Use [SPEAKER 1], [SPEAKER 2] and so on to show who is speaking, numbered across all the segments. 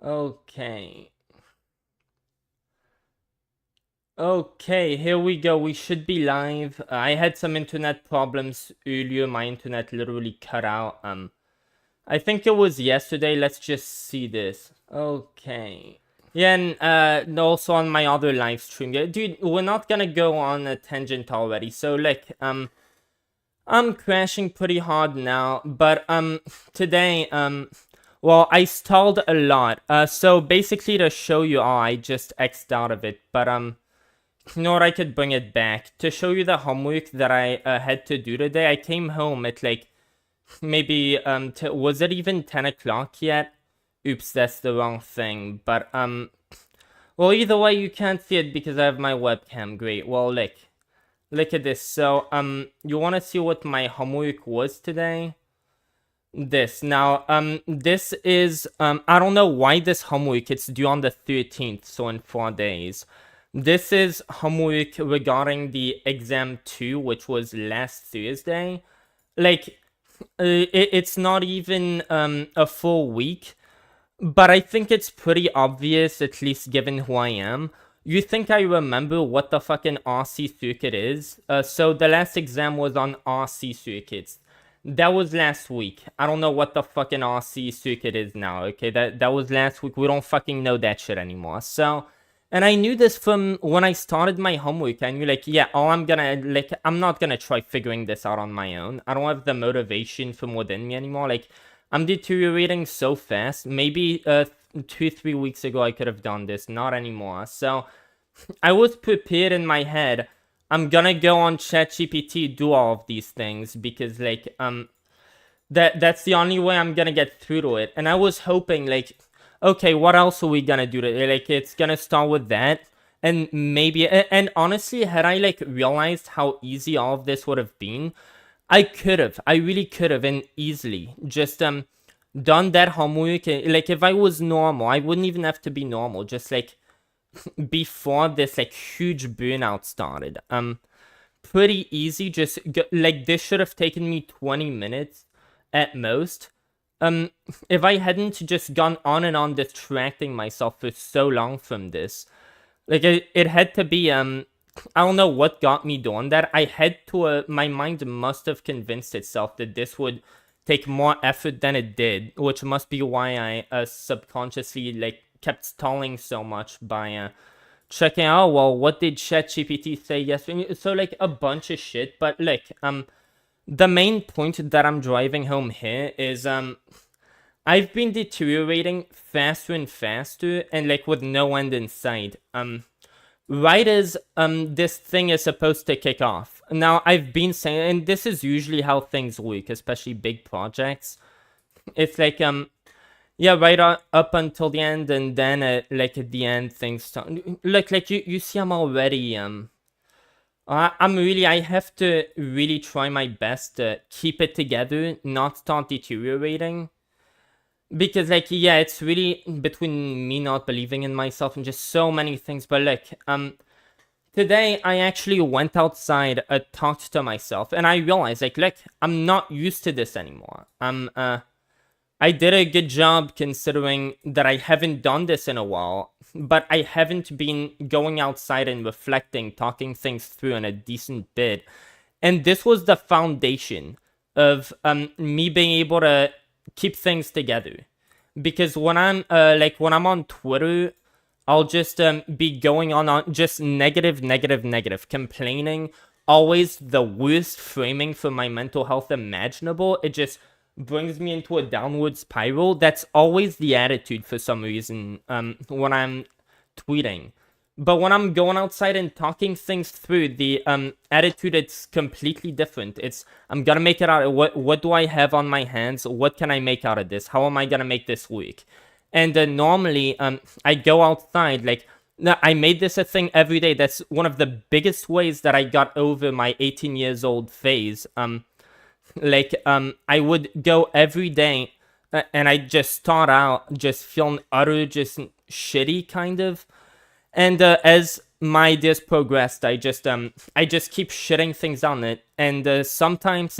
[SPEAKER 1] Okay. Okay, here we go. We should be live. I had some internet problems earlier. My internet literally cut out. I think it was yesterday. Let's just see this. Okay. Yeah, and also on my other live stream. Yeah, dude, we're not gonna go on a tangent already. So, like, I'm crashing pretty hard now, but today well, I stalled a lot. So basically to show you all, I just X'd out of it, but you know what, I could bring it back to show you the homework that I had to do today. I came home at like maybe was it even 10 o'clock yet? Oops, that's the wrong thing. But well, either way, you can't see it because I have my webcam. Great. Well, look at this. So you want to see what my homework was today? This now this is I don't know why this homework, it's due on the 13th, so in 4 days. This is homework regarding the exam 2, which was last Thursday. Like it's not even a full week, but I think it's pretty obvious, at least given who I am. You think I remember what the fucking RC circuit is? So the last exam was on RC circuits. That was last week. I don't know what the fucking RC circuit is now, okay? That was last week. We don't fucking know that shit anymore. So, and I knew this from when I started my homework. I knew, like, yeah, I'm not gonna try figuring this out on my own. I don't have the motivation from within me anymore. Like, I'm deteriorating so fast. Maybe 2-3 weeks ago I could have done this. Not anymore. So, I was prepared in my head. I'm gonna go on ChatGPT, do all of these things because like that's the only way I'm gonna get through to it. And I was hoping, like, okay, what else are we gonna do today? Like, it's gonna start with that, and maybe, and honestly, had I like realized how easy all of this would have been, I really could have, and easily just done that homework. Like, if I was normal, I wouldn't even have to be normal. Just like before this like huge burnout started, pretty easy. Just like, this should have taken me 20 minutes at most. If I hadn't just gone on and on distracting myself for so long from this, like it had to be I don't know what got me doing that. I had to my mind must have convinced itself that this would take more effort than it did, which must be why I subconsciously like kept stalling so much by checking out, well, what did ChatGPT say yesterday? So like a bunch of shit. But like the main point that I'm driving home here is I've been deteriorating faster and faster, and like with no end in sight. Right as this thing is supposed to kick off. Now I've been saying, and this is usually how things work, especially big projects. It's like yeah, right up until the end, and then like at the end things start. Like you see, I'm already I have to really try my best to keep it together, not start deteriorating. Because like, yeah, it's really between me not believing in myself and just so many things. But like today I actually went outside, talked to myself, and I realized like, look, I'm not used to this anymore. I did a good job considering that I haven't done this in a while, but I haven't been going outside and reflecting, talking things through in a decent bit. And this was the foundation of me being able to keep things together. Because when I'm when I'm on Twitter, I'll just be going on just negative, complaining, always the worst framing for my mental health imaginable. It just brings me into a downward spiral. That's always the attitude for some reason when I'm tweeting. But when I'm going outside and talking things through, the attitude, it's completely different. It's, I'm gonna make it out. What do I have on my hands? What can I make out of this? How am I gonna make this work? And normally I go outside, like, I made this a thing every day. That's one of the biggest ways that I got over my 18 years old phase. I would go every day, and I just start out just feeling utter, just shitty, kind of. And as my days progressed, I just keep shitting things on it. And sometimes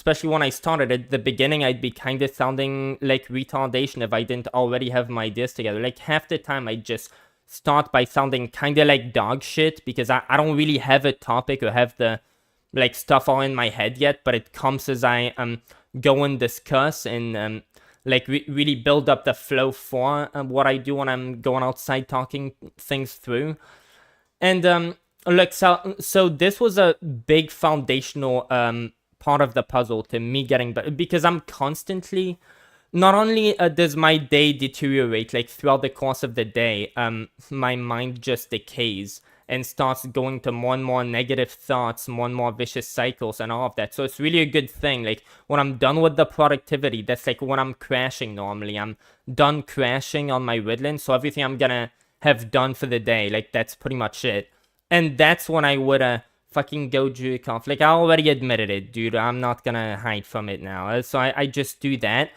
[SPEAKER 1] especially when I started at the beginning, I'd be kind of sounding like retardation if I didn't already have my ideas together. Like half the time I'd just start by sounding kind of like dog shit because I don't really have a topic or have the like stuff all in my head yet, but it comes as I go and discuss and like really build up the flow for what I do when I'm going outside talking things through. And like so this was a big foundational part of the puzzle to me getting better, because I'm constantly, not only does my day deteriorate, like throughout the course of the day, my mind just decays and starts going to more and more negative thoughts, more and more vicious cycles and all of that. So it's really a good thing. Like when I'm done with the productivity, that's like when I'm crashing normally. I'm done crashing on my Ritalin, so everything I'm gonna have done for the day, like that's pretty much it. And that's when I would fucking go jerk off. Like I already admitted it, dude. I'm not gonna hide from it now. So I just do that.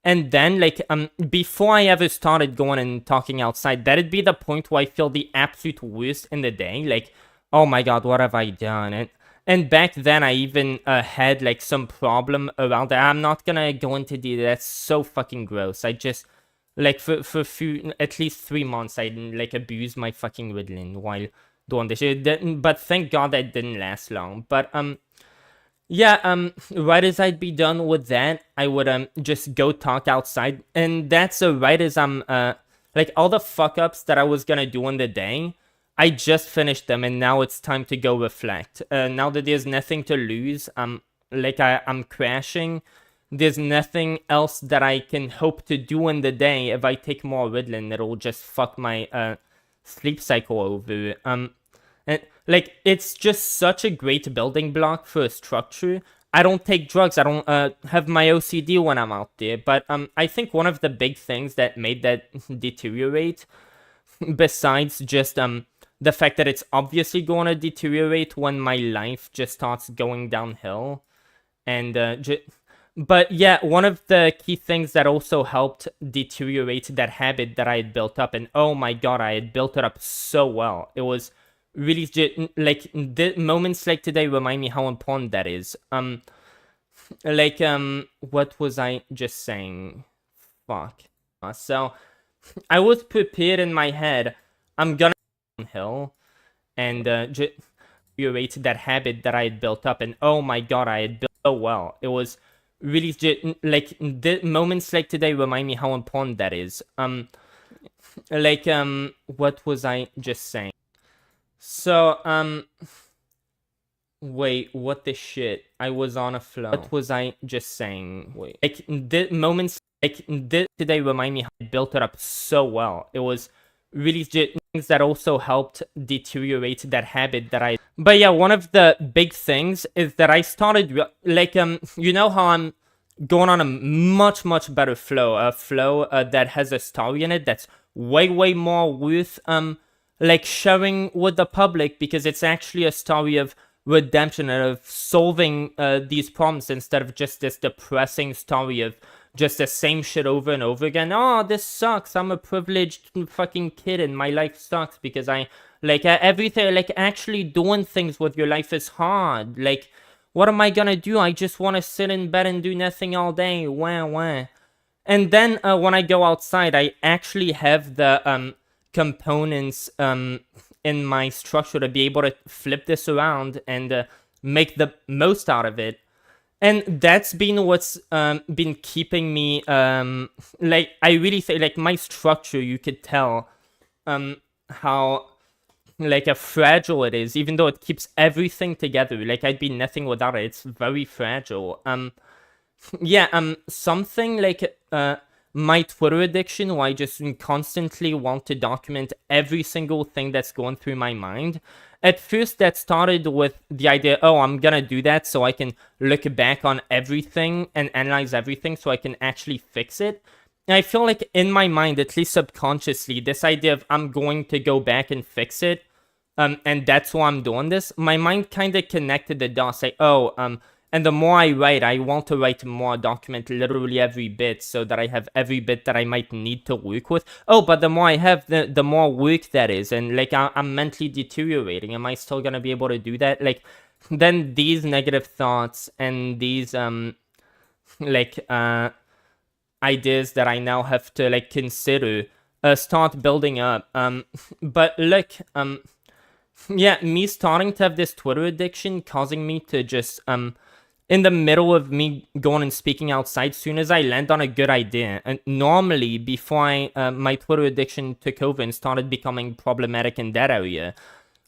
[SPEAKER 1] And then, like, before I ever started going and talking outside, that'd be the point where I feel the absolute worst in the day. Like, oh my god, what have I done? And back then, I even had, like, some problem around that. I'm not gonna go into detail. That's so fucking gross. I just, like, for at least 3 months, I, like, abused my fucking Ritalin while doing this shit. But thank god that didn't last long. But, yeah, right as I'd be done with that, I would just go talk outside, and that's right as I'm like all the fuck ups that I was gonna do in the day, I just finished them, and now it's time to go reflect. Now that there's nothing to lose, like I'm crashing, there's nothing else that I can hope to do in the day. If I take more Ritalin, it'll just fuck my sleep cycle over. And, like, it's just such a great building block for a structure. I don't take drugs. I don't have my OCD when I'm out there. But I think one of the big things that made that deteriorate, besides just the fact that it's obviously going to deteriorate when my life just starts going downhill, and but yeah, one of the key things that also helped deteriorate that habit that I had built up, and oh my god, I had built it up so well. It was really like the moments like today remind me how important that is. Like what was I just saying? Fuck. So I was prepared in my head. I'm gonna downhill and curate that habit that I had built up, and oh my god, I had built so well. It was really like the moments like today remind me how important that is. Like what was I just saying? So, wait, what the shit? I was on a flow. What was I just saying? Wait, like, the moments, like, today remind me how I built it up so well. It was really things that also helped deteriorate that habit that I... But yeah, one of the big things is that I started, like, you know how I'm going on a much, much better flow, a flow that has a story in it that's way more worth, like sharing with the public, because it's actually a story of redemption and of solving these problems instead of just this depressing story of just the same shit over and over again. Oh, this sucks. I'm a privileged fucking kid and my life sucks because I, like, everything, like, actually doing things with your life is hard. Like, what am I gonna do? I just want to sit in bed and do nothing all day. Wah. And then when I go outside, I actually have the components in my structure to be able to flip this around and make the most out of it. And that's been what's been keeping me, like, I really think, like, my structure, you could tell how, like, fragile it is, even though it keeps everything together. Like, I'd be nothing without it. It's very fragile. Yeah, something like my Twitter addiction, where I just constantly want to document every single thing that's going through my mind. At first, that started with the idea, oh, I'm gonna do that so I can look back on everything and analyze everything so I can actually fix it. And I feel like in my mind, at least subconsciously, this idea of I'm going to go back and fix it, and that's why I'm doing this, my mind kind of connected the dots, like, oh, And the more I write, I want to write more, document literally every bit so that I have every bit that I might need to work with. Oh, but the more I have, the more work that is. And like, I'm mentally deteriorating. Am I still going to be able to do that? Like, then these negative thoughts and these, like, ideas that I now have to like consider, start building up. But look, yeah, me starting to have this Twitter addiction causing me to just, in the middle of me going and speaking outside, soon as I land on a good idea, and normally before my Twitter addiction took over and started becoming problematic in that area,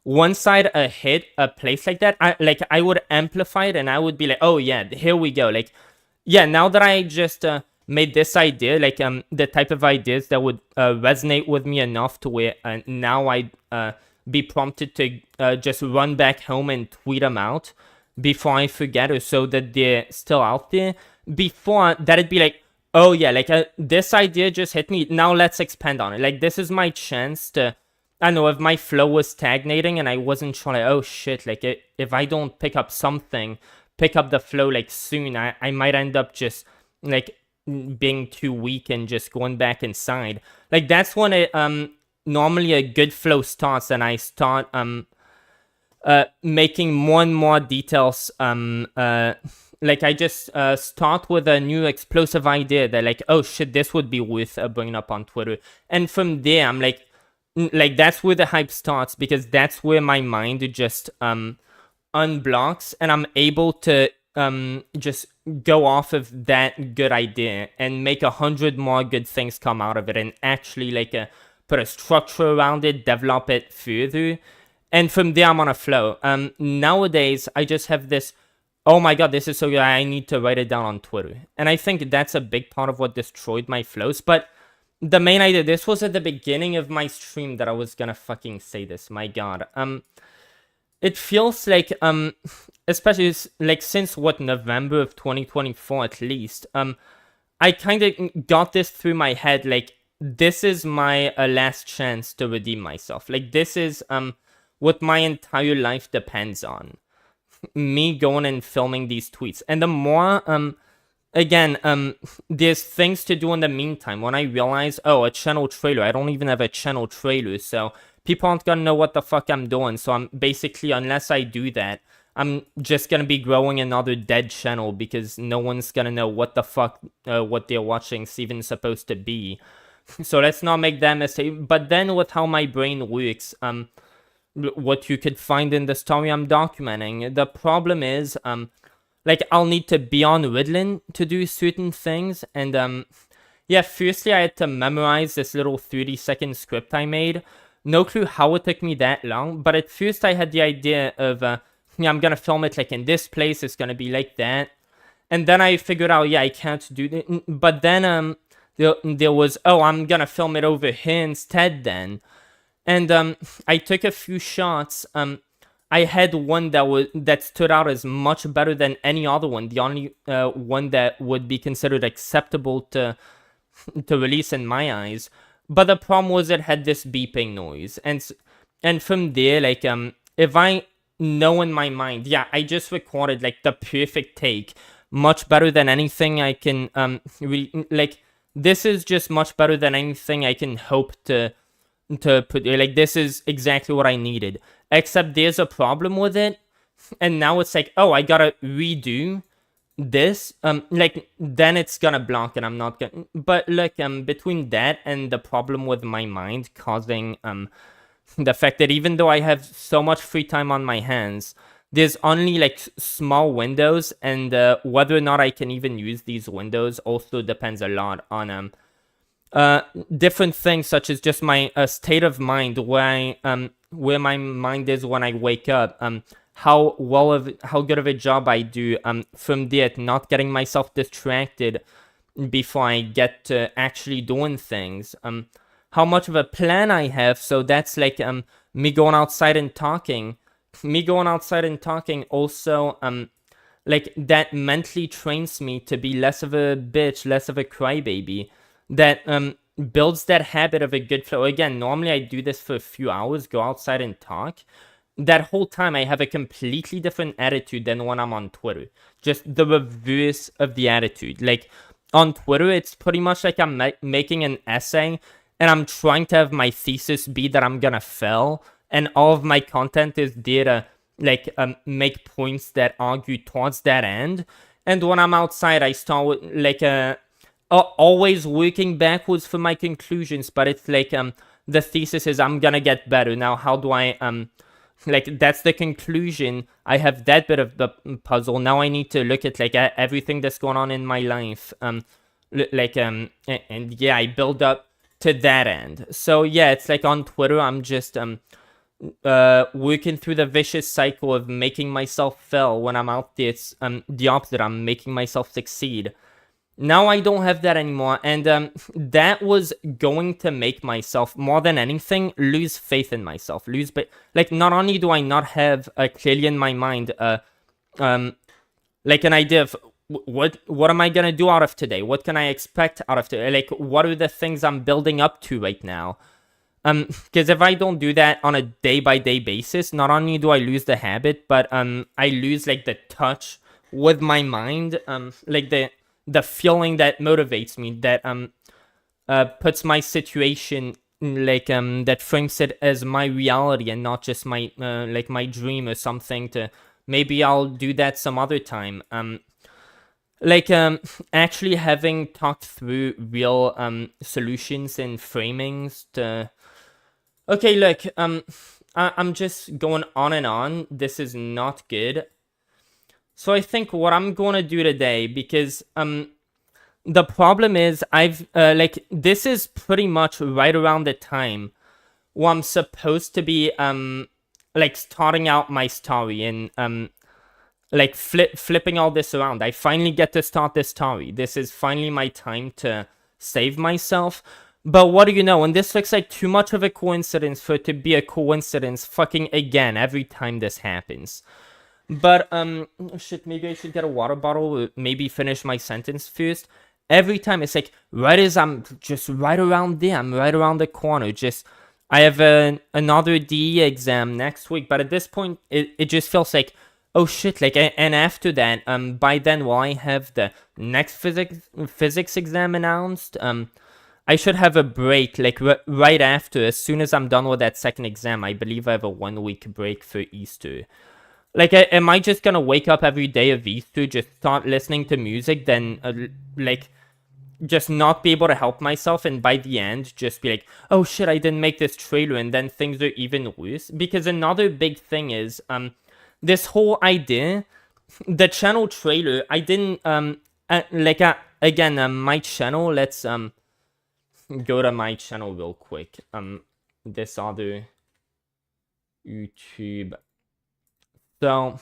[SPEAKER 1] once I'd hit a place like that, I would amplify it and I would be like, oh yeah, here we go. Like, yeah, now that I just made this idea, like the type of ideas that would resonate with me enough to where now I'd be prompted to just run back home and tweet them out before I forget, or so that they're still out there. Before that, it'd be like, oh yeah, like this idea just hit me, now let's expand on it. Like, this is my chance to, I don't know, if my flow was stagnating and I wasn't sure, like, oh shit, like if I don't pick up something, pick up the flow like soon, I might end up just like being too weak and just going back inside. Like, that's when it normally a good flow starts, and I start making more and more details. Like, I just start with a new explosive idea that, like, oh shit, this would be worth bringing up on Twitter. And from there, I'm like, that's where the hype starts, because that's where my mind just unblocks, and I'm able to just go off of that good idea and make 100 more good things come out of it, and actually like put a structure around it, develop it further. And from there, I'm on a flow. Nowadays, I just have this, oh my god, this is so good, I need to write it down on Twitter. And I think that's a big part of what destroyed my flows. But the main idea, this was at the beginning of my stream that I was gonna fucking say this, my god. It feels like, especially like since what, November of 2024 at least, I kind of got this through my head, like, this is my last chance to redeem myself. Like, this is what my entire life depends on. Me going and filming these tweets. And the more, again, there's things to do in the meantime. When I realize, oh, a channel trailer, I don't even have a channel trailer, so people aren't gonna know what the fuck I'm doing. So I'm basically, unless I do that, I'm just gonna be growing another dead channel, because no one's gonna know what the fuck what they're watching is even supposed to be. So let's not make that mistake. But then with how my brain works, what you could find in the story I'm documenting, the problem is, like, I'll need to be on Ritalin to do certain things. And yeah, firstly, I had to memorize this little 30-second script I made. No clue how it took me that long, but at first I had the idea of, yeah, I'm gonna film it like in this place, it's gonna be like that. And then I figured out, yeah, I can't do that. But then there was, oh, I'm gonna film it over here instead then. And I took a few shots. I had one that stood out as much better than any other one. The only one that would be considered acceptable to release in my eyes. But the problem was it had this beeping noise. And from there, like, if I know in my mind, yeah, I just recorded like the perfect take, much better than anything I can like, this is just much better than anything I can hope to put. Like, this is exactly what I needed, except there's a problem with it, and now it's like, oh, I gotta redo this, like, then it's gonna block and I'm not gonna. But like, between that and the problem with my mind causing the fact that even though I have so much free time on my hands, there's only like small windows, and whether or not I can even use these windows also depends a lot on different things, such as just my state of mind, where my mind is when I wake up, how good of a job I do from there, not getting myself distracted before I get to actually doing things, how much of a plan I have. So that's like me going outside and talking. Also, like, that mentally trains me to be less of a bitch, less of a crybaby. That builds that habit of a good flow. Again, normally I do this for a few hours, go outside and talk. that whole time I have a completely different attitude than when I'm on Twitter. Just the reverse of the attitude. Like, on Twitter, it's pretty much like I'm making an essay, and I'm trying to have my thesis be that I'm gonna fail, and all of my content is there to, like, make points that argue towards that end. And when I'm outside, I start with, like, always working backwards for my conclusions, but it's like, the thesis is I'm gonna get better. Now, how do I, like, that's the conclusion. I have that bit of the puzzle. Now I need to look at, like, everything that's going on in my life. And yeah, I build up to that end. So yeah, it's like on Twitter, I'm just working through the vicious cycle of making myself fail. When I'm out there, it's the opposite. I'm making myself succeed. Now I don't have that anymore, and that was going to make myself, more than anything, lose faith in myself. Like, not only do I not have clearly in my mind, like, an idea of what am I gonna do out of today? What can I expect out of today? Like, what are the things I'm building up to right now? Because if I don't do that on a day-by-day basis, not only do I lose the habit, but I lose, like, the touch with my mind, like the feeling that motivates me, that puts my situation, like, that frames it as my reality and not just my like my dream or something. To maybe I'll do that some other time. Like, actually having talked through real solutions and framings to. Okay, look, I'm just going on and on. This is not good. So I think what I'm going to do today, because the problem is I've like, this is pretty much right around the time where I'm supposed to be like starting out my story and like flipping all this around. I finally get to start this story. This is finally my time to save myself. But what do you know? And this looks like too much of a coincidence for it to be a coincidence fucking again every time this happens. But, shit, maybe I should get a water bottle, or maybe finish my sentence first. Every time it's like, right as I'm just right around there, I'm right around the corner, just, I have another DE exam next week, but at this point, it just feels like, oh shit, like, and after that, by then, will I have the next physics exam announced? I should have a break, like, right after, as soon as I'm done with that second exam. I believe I have a 1 week break for Easter. Like, am I just gonna wake up every day of Easter, just start listening to music, then, like, just not be able to help myself, and by the end, just be like, oh shit, I didn't make this trailer, and then things are even worse? Because another big thing is, this whole idea, the channel trailer, I didn't, again, my channel, let's, go to my channel real quick, this other YouTube. So,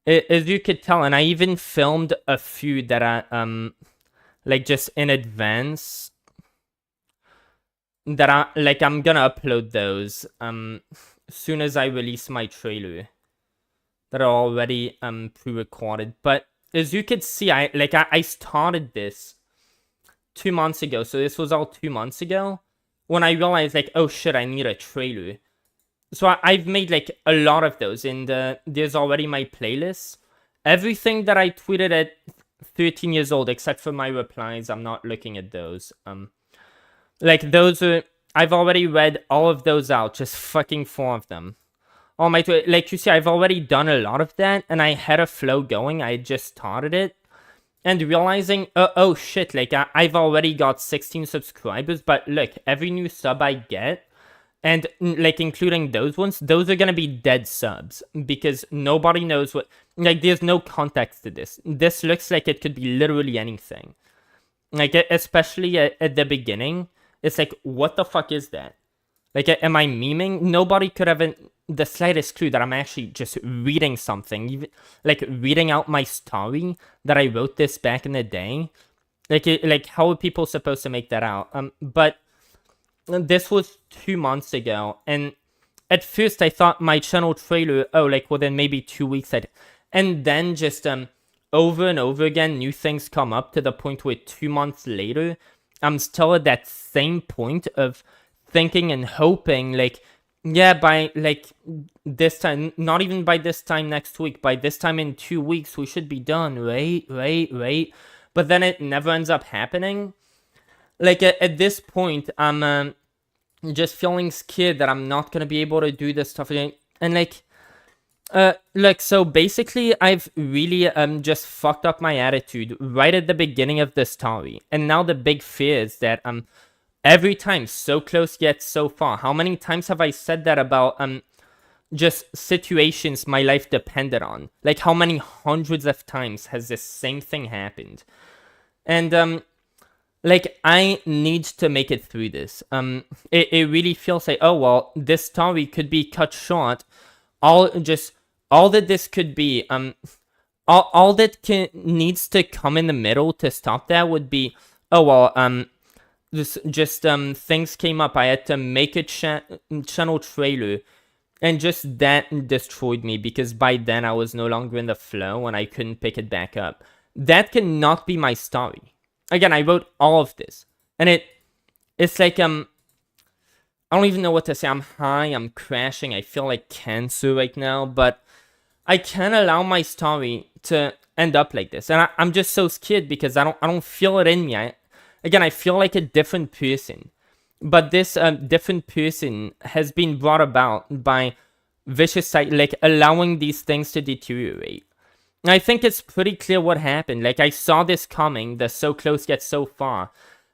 [SPEAKER 1] as you could tell, and I even filmed a few that I, like, just in advance, that I'm gonna upload those, soon as I release my trailer, that are already, pre-recorded. But, as you could see, I started this 2 months ago, so this was all 2 months ago, when I realized, like, oh shit, I need a trailer. So I've made, like, a lot of those, and there's already my playlists. Everything that I tweeted at 13 years old, except for my replies, I'm not looking at those. Like, those are, I've already read all of those out, just fucking 4 of them. All my, like, you see, I've already done a lot of that, and I had a flow going. I just started it, and realizing, oh shit, like, I've already got 16 subscribers, but look, every new sub I get, and, like, including those ones, those are gonna be dead subs, because nobody knows what, like, there's no context to this. This looks like it could be literally anything. Like, especially at the beginning, it's like, what the fuck is that? Like, am I memeing? Nobody could have the slightest clue that I'm actually just reading something, even, like, reading out my story, that I wrote this back in the day. Like, how are people supposed to make that out? But this was 2 months ago, and at first I thought my channel trailer, oh, like, within maybe 2 weeks, and then just, over and over again, new things come up to the point where 2 months later, I'm still at that same point of thinking and hoping, like, yeah, by like this time, not even by this time next week, by this time in 2 weeks, we should be done, right? But then it never ends up happening. Like at this point, I'm just feeling scared that I'm not gonna be able to do this stuff again. And like so basically I've really just fucked up my attitude right at the beginning of the story. And now the big fear is that every time so close yet so far. How many times have I said that about just situations my life depended on? Like how many hundreds of times has this same thing happened? And like I need to make it through this. It really feels like, oh well, this story could be cut short. All that this could be, all that needs to come in the middle to stop that would be, oh well, just things came up. I had to make a channel trailer, and just that destroyed me because by then I was no longer in the flow and I couldn't pick it back up. That cannot be my story. Again, I wrote all of this, and it's like I don't even know what to say. I'm high, I'm crashing, I feel like cancer right now, but I can't allow my story to end up like this. And I'm just so scared because I don't feel it in me. I feel like a different person. But this different person has been brought about by vicious, like allowing these things to deteriorate. And I think it's pretty clear what happened. Like I saw this coming, the so close yet so far.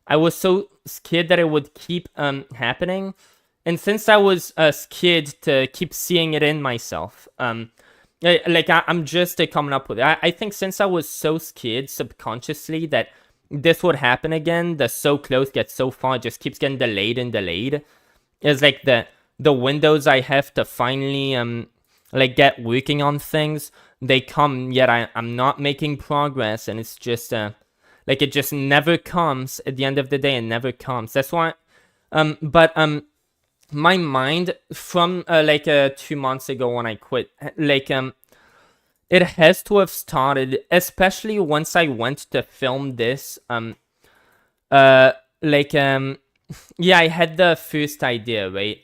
[SPEAKER 1] I was so scared that it would keep happening. And since I was scared to keep seeing it in myself, I'm just coming up with it. I think since I was so scared subconsciously that this would happen again, the so close yet so far just keeps getting delayed and delayed. It's like the windows I have to finally like get working on things, they come, yet I'm not making progress, and it's just like it just never comes. At the end of the day, it never comes. That's why but my mind from 2 months ago when I quit, it has to have started, especially once I went to film this. Yeah, I had the first idea, right?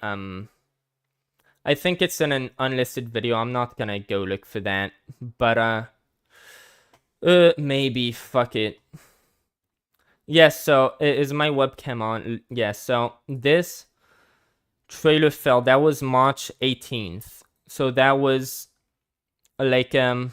[SPEAKER 1] I think it's in an unlisted video. I'm not gonna go look for that, but maybe, fuck it. Yes, so is my webcam on? Yes, so this trailer fell. That was March 18th. So that was pretty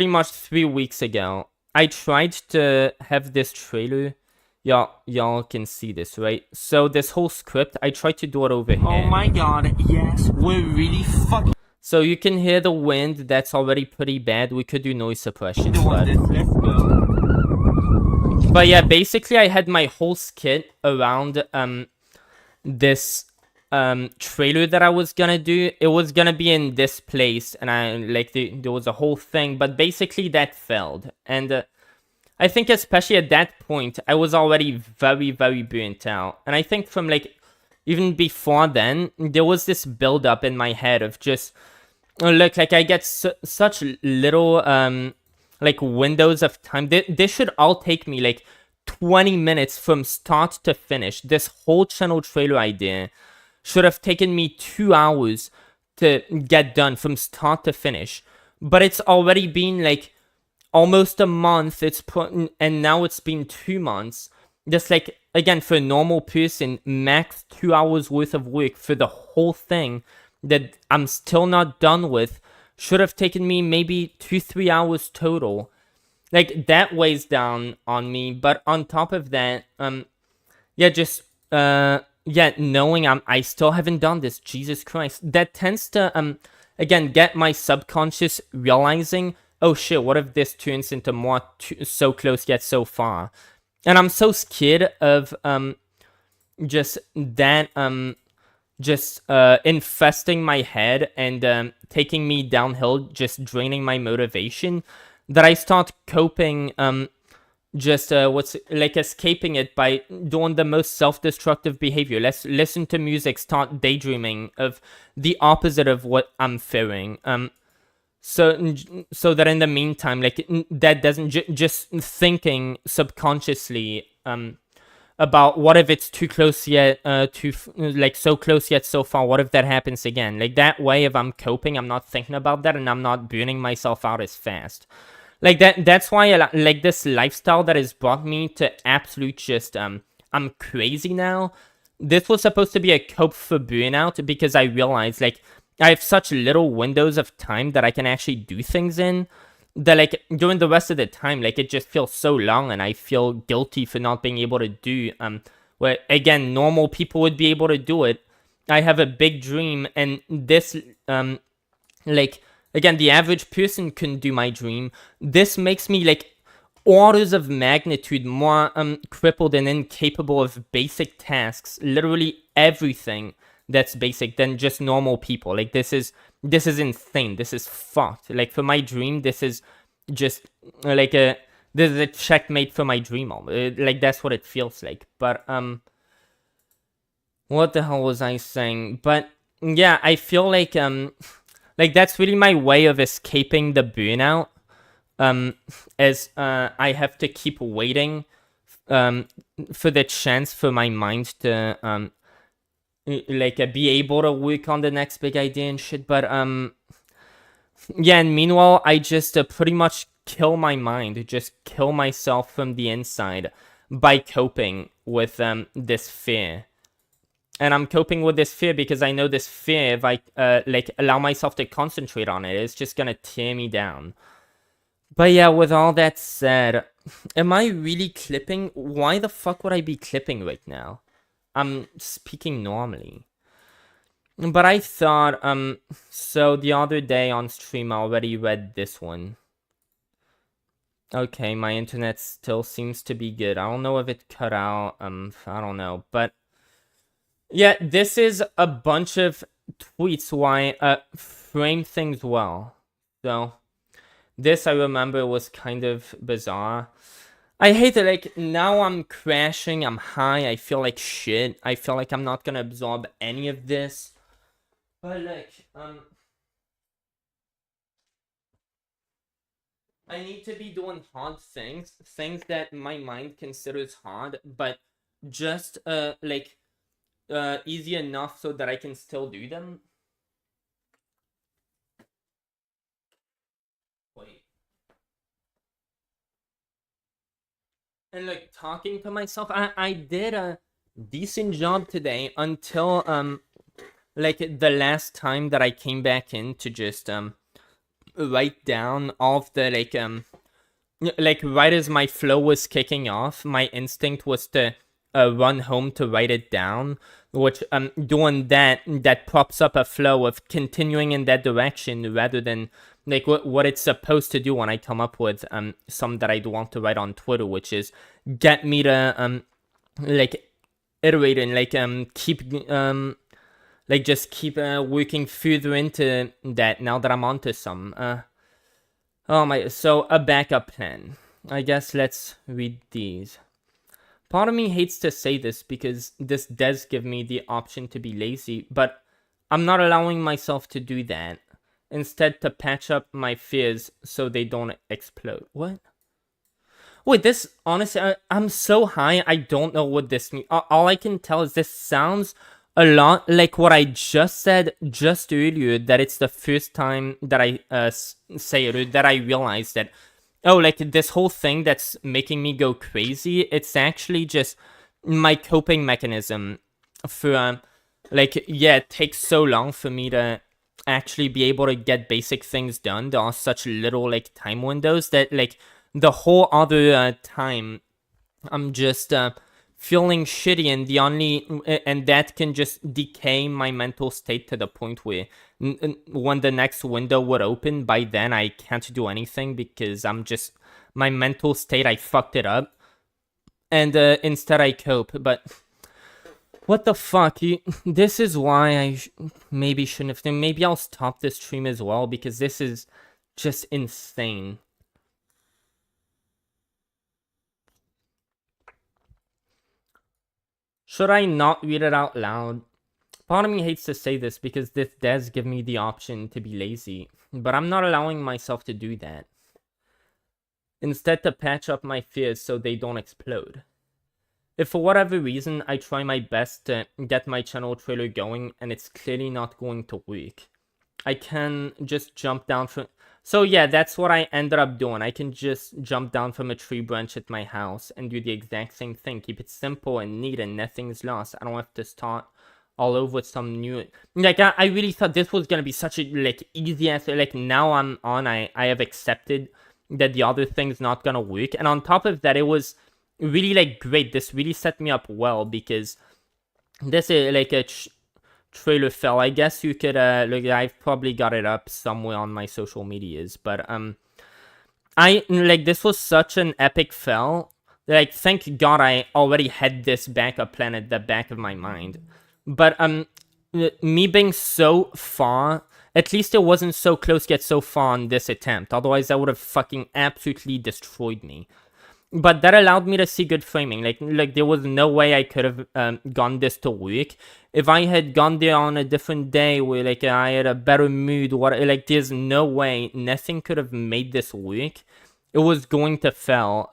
[SPEAKER 1] much 3 weeks ago. I tried to have this trailer. Y'all can see this, right? So this whole script, I tried to do it over here.
[SPEAKER 2] Oh my god, yes, we're really fucking.
[SPEAKER 1] So you can hear the wind. That's already pretty bad. We could do noise suppression, but yeah, basically I had my whole skit around this trailer that I was gonna do. It was gonna be in this place, and there was a whole thing, but basically that failed. And I think especially at that point I was already very, very burnt out. And I think from even before then, there was this build up in my head of just look, like I get such little windows of time. This should all take me 20 minutes from start to finish. This whole channel trailer idea should have taken me 2 hours to get done from start to finish. But it's already been almost a month. And now it's been 2 months. Just again, for a normal person, max 2 hours worth of work for the whole thing that I'm still not done with should have taken me maybe 2-3 hours total. That weighs down on me. But on top of that, knowing I still haven't done this, Jesus Christ, that tends to again get my subconscious realizing, oh shit, what if this turns into more so close yet so far? And I'm so scared of just that infesting my head and taking me downhill, just draining my motivation, that I start coping escaping it by doing the most self-destructive behavior. Let's listen to music, start daydreaming of the opposite of what I'm fearing. So that in the meantime, that doesn't just thinking subconsciously about what if it's too close yet, like so close yet so far, what if that happens again? Like that way, if I'm coping, I'm not thinking about that, and I'm not burning myself out as fast. Like that's why I like this lifestyle that has brought me to absolute just, I'm crazy now. This was supposed to be a cope for burnout, because I realized, like, I have such little windows of time that I can actually do things in, that, like, during the rest of the time, like, it just feels so long, and I feel guilty for not being able to do, where, again, normal people would be able to do it. I have a big dream, and this, like, again, the average person couldn't do my dream. This makes me, like, orders of magnitude more crippled and incapable of basic tasks, literally everything that's basic, than just normal people. Like, this is insane. This is fucked. Like, for my dream, this is just like this is a checkmate for my dream. Like, that's what it feels like. But what the hell was I saying? But yeah, I feel like that's really my way of escaping the burnout. As I have to keep waiting for the chance for my mind to be able to work on the next big idea and shit. But yeah, and meanwhile, I just pretty much kill my mind, just kill myself from the inside by coping with this fear. And I'm coping with this fear because I know this fear, if I allow myself to concentrate on it, it's just gonna tear me down. But yeah, with all that said, am I really clipping? Why the fuck would I be clipping right now? I'm speaking normally. But I thought, so the other day on stream I already read this one. Okay, my internet still seems to be good. I don't know if it cut out, I don't know. But yeah, this is a bunch of tweets why frame things well. So this, I remember, was kind of bizarre. I hate it. Like, now I'm crashing, I'm high, I feel like shit. I feel like I'm not gonna absorb any of this. But, like, I need to be doing hard things that my mind considers hard, but just, easy enough so that I can still do them. Wait. And, like, talking to myself, I did a decent job today until, like, the last time that I came back in to just, write down all of the, like, right as my flow was kicking off, my instinct was to run home to write it down, which, doing that props up a flow of continuing in that direction rather than, like, what it's supposed to do when I come up with, some that I want to write on Twitter, which is get me to, like, iterate and, like, keep, like, just keep working further into that now that I'm onto some. Oh my, so a backup plan. I guess let's read these. Part of me hates to say this because this does give me the option to be lazy, but I'm not allowing myself to do that. Instead, to patch up my fears so they don't explode. What? Wait, this, honestly, I'm so high, I don't know what this means. All I can tell is this sounds a lot like what I just said just earlier, that it's the first time that I say it, or that I realized that, oh, like, this whole thing that's making me go crazy, it's actually just my coping mechanism for, like, yeah, it takes so long for me to actually be able to get basic things done. There are such little, like, time windows that, like, the whole other time, I'm just feeling shitty, and and that can just decay my mental state to the point where when the next window would open, by then I can't do anything because my mental state, I fucked it up, and instead I cope. But what the fuck? This is why I maybe shouldn't have. Maybe I'll stop this stream as well, because this is just insane. Should I not read it out loud? Part of me hates to say this because this does give me the option to be lazy, but I'm not allowing myself to do that. Instead, to patch up my fears so they don't explode. if for whatever reason I try my best to get my channel trailer going and it's clearly not going to work, I can just jump down from... So yeah, that's what I ended up doing. I can just jump down from a tree branch at my house and do the exact same thing. Keep it simple and neat and nothing's lost. I don't have to start all over with some new... Like, I really thought this was gonna be such a, like, easy answer. Like, now I'm on, I have accepted that the other thing's not gonna work. And on top of that, it was really, like, great. This really set me up well because this is, like, a... trailer fell. I guess you could look, I've probably got it up somewhere on my social medias, but I like, this was such an epic fail. Like, thank God I already had this backup plan at the back of my mind. But me being so far, at least it wasn't so close yet so far on this attempt. Otherwise, that would have fucking absolutely destroyed me. But that allowed me to see good framing. Like there was no way I could have gone this to work. If I had gone there on a different day where, like, I had a better mood, like, there's no way, nothing could have made this work. It was going to fail.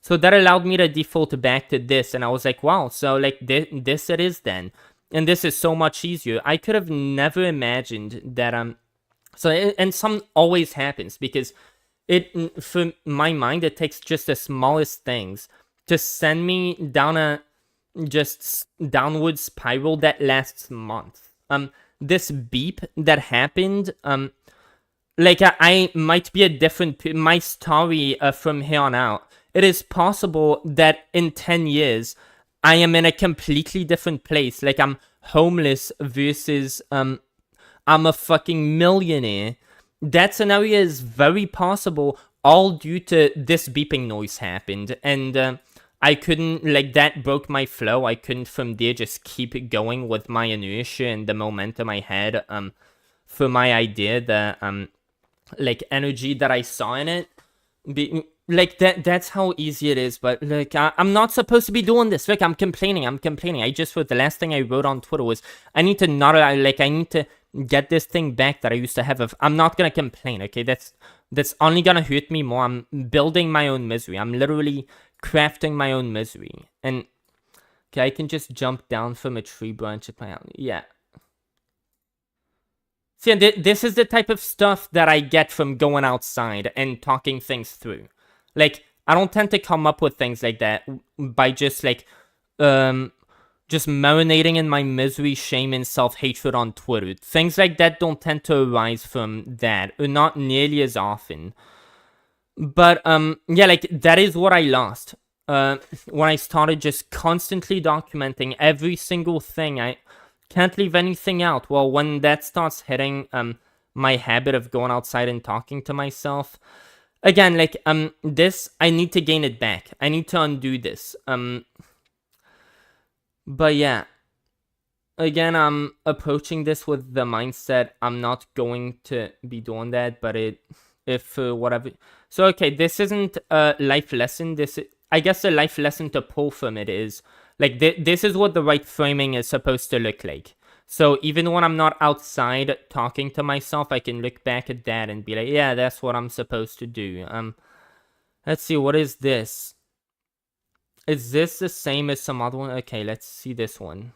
[SPEAKER 1] So that allowed me to default back to this, and I was like, wow, so, like, this it is then. And this is so much easier. I could have never imagined that, and some always happens, because for my mind, it takes just the smallest things to send me down a just downward spiral that lasts months. This beep that happened, like, I might be a different, my story from here on out, it is possible that in 10 years, I am in a completely different place. Like, I'm homeless versus, I'm a fucking millionaire. That scenario is very possible, all due to this beeping noise happened, and I couldn't, like, that broke my flow. I couldn't from there just keep going with my inertia and the momentum I had for my idea, the like, energy that I saw in it. Like, that's how easy it is, but, like, I'm not supposed to be doing this. Like, I'm complaining. I just wrote, the last thing I wrote on Twitter was, I need to not, like, I need to get this thing back that I used to have. I'm not gonna complain, okay? That's only gonna hurt me more. I'm building my own misery. I'm literally crafting my own misery. And, okay, I can just jump down from a tree branch at my house. Yeah. See, this is the type of stuff that I get from going outside and talking things through. Like, I don't tend to come up with things like that by just, like, just marinating in my misery, shame, and self-hatred on Twitter. Things like that don't tend to arise from that, or not nearly as often. But, yeah, like, that is what I lost. When I started just constantly documenting every single thing, I can't leave anything out. Well, when that starts hitting, my habit of going outside and talking to myself, again, like, this, I need to gain it back. I need to undo this. But yeah, again, I'm approaching this with the mindset I'm not going to be doing that, but if whatever. So, okay, this isn't a life lesson. I guess a life lesson to pull from it is, like, this is what the right framing is supposed to look like. So even when I'm not outside talking to myself, I can look back at that and be like, yeah, that's what I'm supposed to do. Let's see, what is this? Is this the same as some other one? Okay, let's see this one.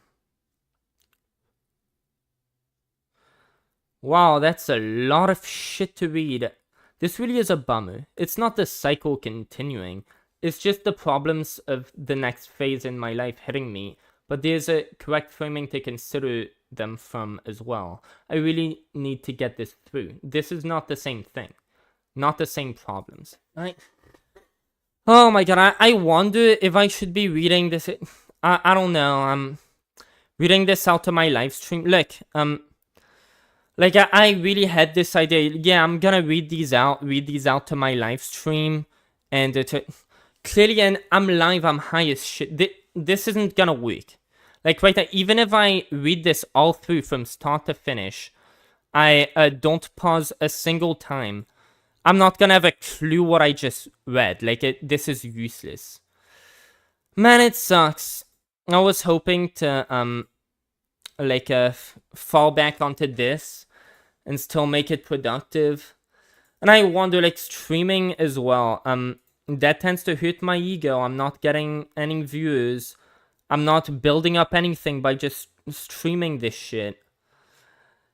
[SPEAKER 1] Wow, that's a lot of shit to read. This really is a bummer. It's not the cycle continuing. It's just the problems of the next phase in my life hitting me. But there's a correct framing to consider them from as well. I really need to get this through. This is not the same thing. Not the same problems. Right? Oh my god, I wonder if I should be reading this. I don't know. I'm reading this out to my live stream. Look, like, I really had this idea. Yeah, I'm gonna read these out to my live stream. And clearly, and I'm live, I'm high as shit. This isn't gonna work. Like, right now, even if I read this all through from start to finish, I don't pause a single time, I'm not gonna have a clue what I just read. Like, this is useless. Man, it sucks. I was hoping to, like, fall back onto this and still make it productive. And I wonder, like, streaming as well. that tends to hurt my ego. I'm not getting any views. I'm not building up anything by just streaming this shit.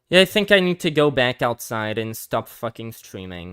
[SPEAKER 1] Yeah, I think I need to go back outside and stop fucking streaming.